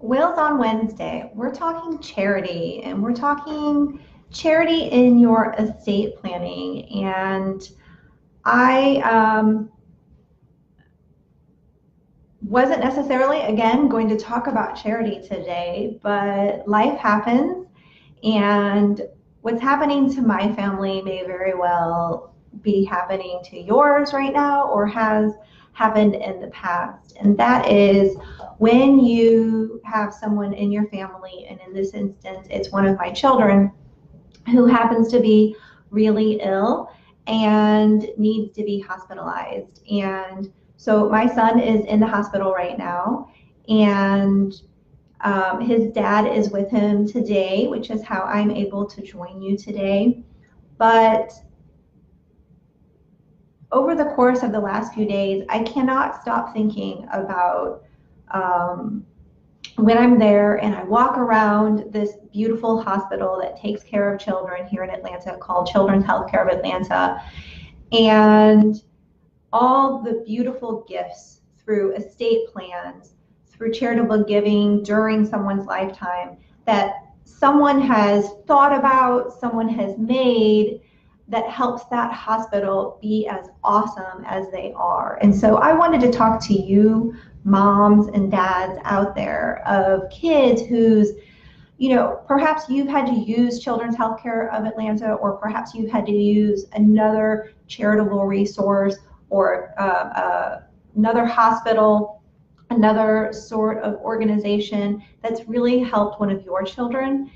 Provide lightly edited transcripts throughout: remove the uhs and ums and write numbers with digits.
Wheels on Wednesday, we're talking charity and we're talking charity in your estate planning. And I wasn't necessarily, again, going to talk about charity today, but life happens. And what's happening to my family may very well be happening to yours right now or has happened in the past. And that is when you have someone in your family, and in this instance, it's one of my children who happens to be really ill and needs to be hospitalized. And so my son is in the hospital right now, and his dad is with him today, which is how I'm able to join you today. But over the course of the last few days, I cannot stop thinking about um, when I'm there and I walk around this beautiful hospital that takes care of children here in Atlanta called Children's Healthcare of Atlanta, and all the beautiful gifts through estate plans, through charitable giving during someone's lifetime that someone has thought about, someone has made, that helps that hospital be as awesome as they are. And so I wanted to talk to you, moms and dads out there, of kids whose, perhaps you've had to use Children's Healthcare of Atlanta, or perhaps you've had to use another charitable resource, or another hospital, another sort of organization that's really helped one of your children,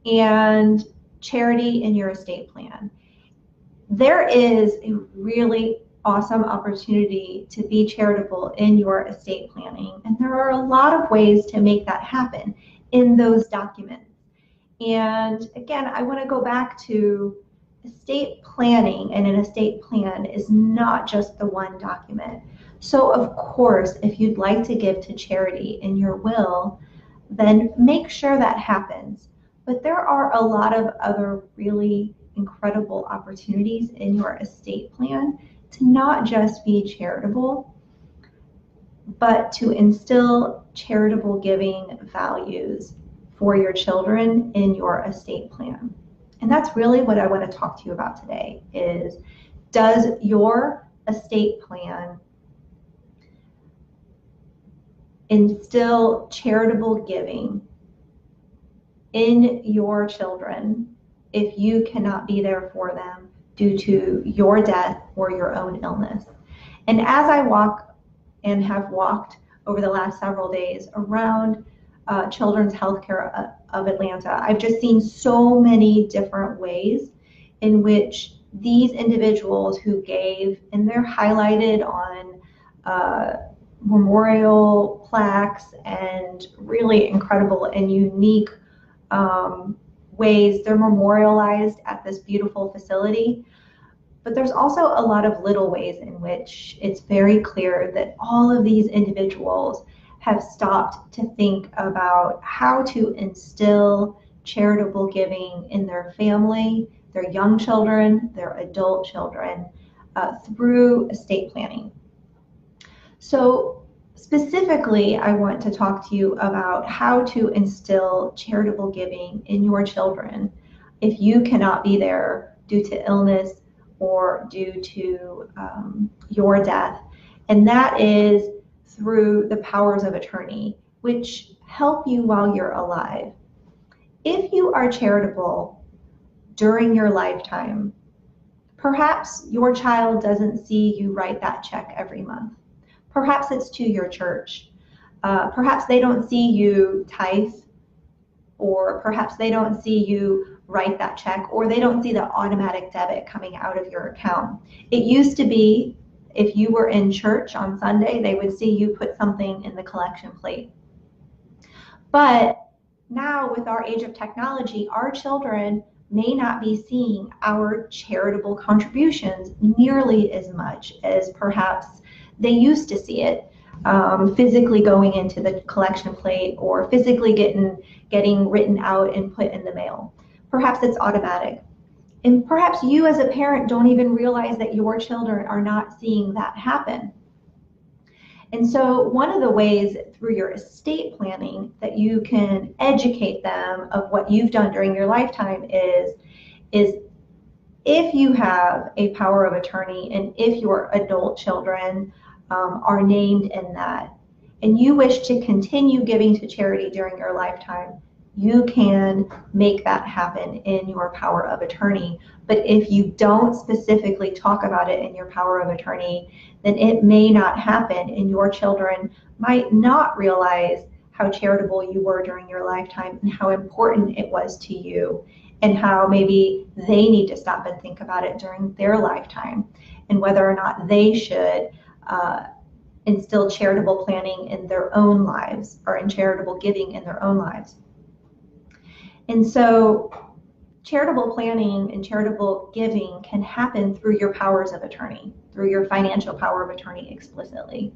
and charity in your estate plan. There is a really awesome opportunity to be charitable in your estate planning, and there are a lot of ways to make that happen in those documents. And again, I want to go back to estate planning, and an estate plan is not just the one document. So of course, if you'd like to give to charity in your will, then make sure that happens. But there are a lot of other really incredible opportunities in your estate plan to not just be charitable, but to instill charitable giving values for your children in your estate plan. And that's really what I want to talk to you about today is, does your estate plan instill charitable giving in your children if you cannot be there for them due to your death or your own illness? And as I walk and have walked over the last several days around Children's Healthcare of Atlanta, I've just seen so many different ways in which these individuals who gave, and they're highlighted on memorial plaques and really incredible and unique ways they're memorialized at this beautiful facility. But there's also a lot of little ways in which it's very clear that all of these individuals have stopped to think about how to instill charitable giving in their family, their young children, their adult children, through estate planning. So specifically, I want to talk to you about how to instill charitable giving in your children if you cannot be there due to illness or due to your death. And that is through the powers of attorney, which help you while you're alive. If you are charitable during your lifetime, perhaps your child doesn't see you write that check every month. Perhaps it's to your church. Perhaps they don't see you tithe, or perhaps they don't see you write that check, or they don't see the automatic debit coming out of your account. It used to be, if you were in church on Sunday, they would see you put something in the collection plate. But now, with our age of technology, our children may not be seeing our charitable contributions nearly as much as perhaps they used to see it, physically going into the collection plate, or physically getting written out and put in the mail. Perhaps it's automatic. And perhaps you as a parent don't even realize that your children are not seeing that happen. And so one of the ways through your estate planning that you can educate them of what you've done during your lifetime is if you have a power of attorney and if your adult children are named in that, and you wish to continue giving to charity during your lifetime, you can make that happen in your power of attorney. But if you don't specifically talk about it in your power of attorney, then it may not happen, and your children might not realize how charitable you were during your lifetime and how important it was to you, and how maybe they need to stop and think about it during their lifetime, and whether or not they should instill charitable planning in their own lives, or in charitable giving in their own lives. And so charitable planning and charitable giving can happen through your powers of attorney, through your financial power of attorney explicitly.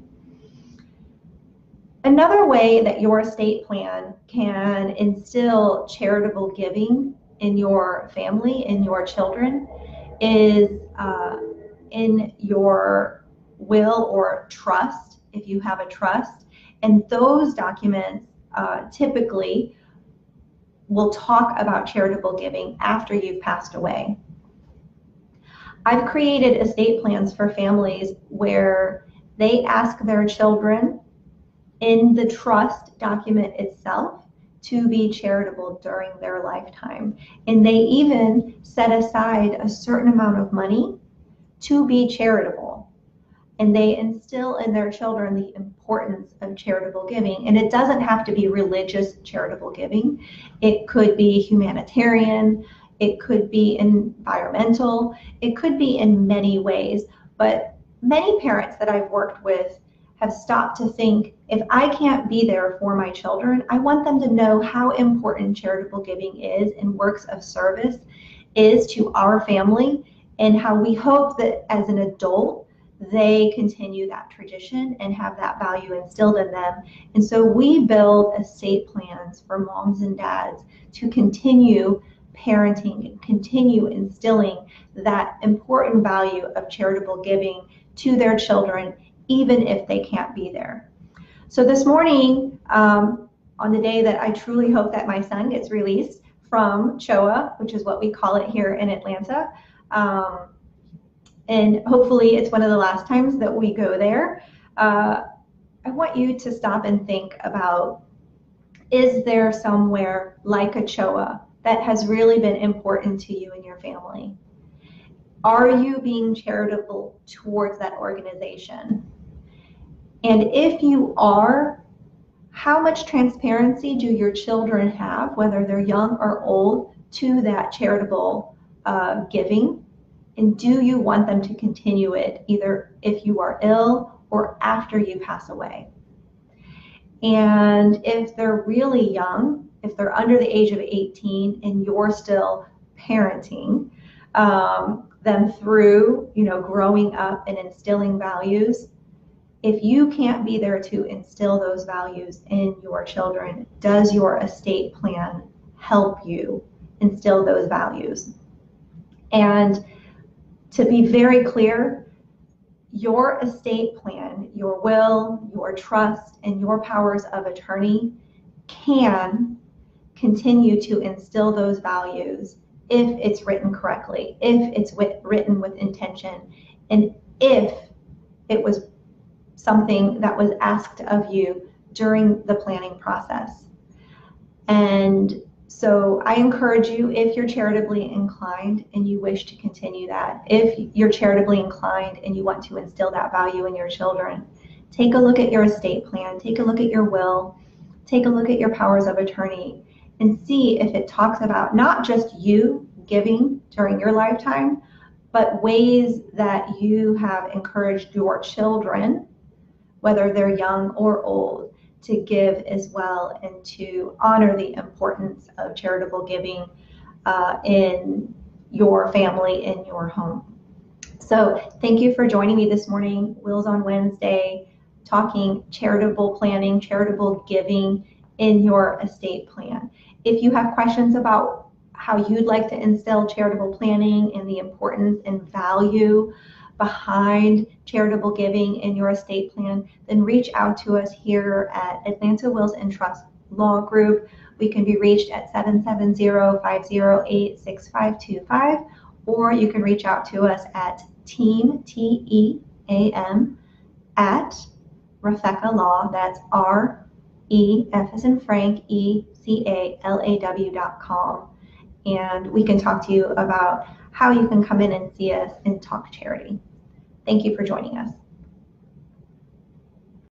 Another way that your estate plan can instill charitable giving in your family, in your children, is in your will or trust, if you have a trust. And those documents typically will talk about charitable giving after you've passed away. I've created estate plans for families where they ask their children in the trust document itself to be charitable during their lifetime. And they even set aside a certain amount of money to be charitable. And they instill in their children the importance of charitable giving. And it doesn't have to be religious charitable giving. It could be humanitarian. It could be environmental. It could be in many ways. But many parents that I've worked with have stopped to think, if I can't be there for my children, I want them to know how important charitable giving is and works of service is to our family, and how we hope that as an adult, they continue that tradition and have that value instilled in them. And so we build estate plans for moms and dads to continue parenting and continue instilling that important value of charitable giving to their children, even if they can't be there. So this morning, on the day that I truly hope that my son gets released from CHOA, which is what we call it here in Atlanta, and hopefully it's one of the last times that we go there, I want you to stop and think about, is there somewhere like a CHOA that has really been important to you and your family? Are you being charitable towards that organization? And if you are, how much transparency do your children have, whether they're young or old, to that charitable giving? And do you want them to continue it either if you are ill or after you pass away? And if they're really young, if they're under the age of 18 and you're still parenting them through, growing up and instilling values, if you can't be there to instill those values in your children, does your estate plan help you instill those values? And to be very clear, your estate plan, your will, your trust, and your powers of attorney can continue to instill those values if it's written correctly, if it's written with intention, and if it was something that was asked of you during the planning process. And so I encourage you, if you're charitably inclined and you wish to continue that, if you're charitably inclined and you want to instill that value in your children, take a look at your estate plan, take a look at your will, take a look at your powers of attorney, and see if it talks about not just you giving during your lifetime, but ways that you have encouraged your children, whether they're young or old, to give as well, and to honor the importance of charitable giving in your family, in your home. So thank you for joining me this morning. Wills on Wednesday, talking charitable planning, charitable giving in your estate plan. If you have questions about how you'd like to instill charitable planning and the importance and value behind charitable giving in your estate plan, then reach out to us here at Atlanta Wills and Trust Law Group. We can be reached at 770-508-6525, or you can reach out to us at team, T-E-A-M, at Refecalaw, Law, that's R-E, F as in Frank, E-C-A-L-A-W.com. And we can talk to you about how you can come in and see us and talk charity. Thank you for joining us.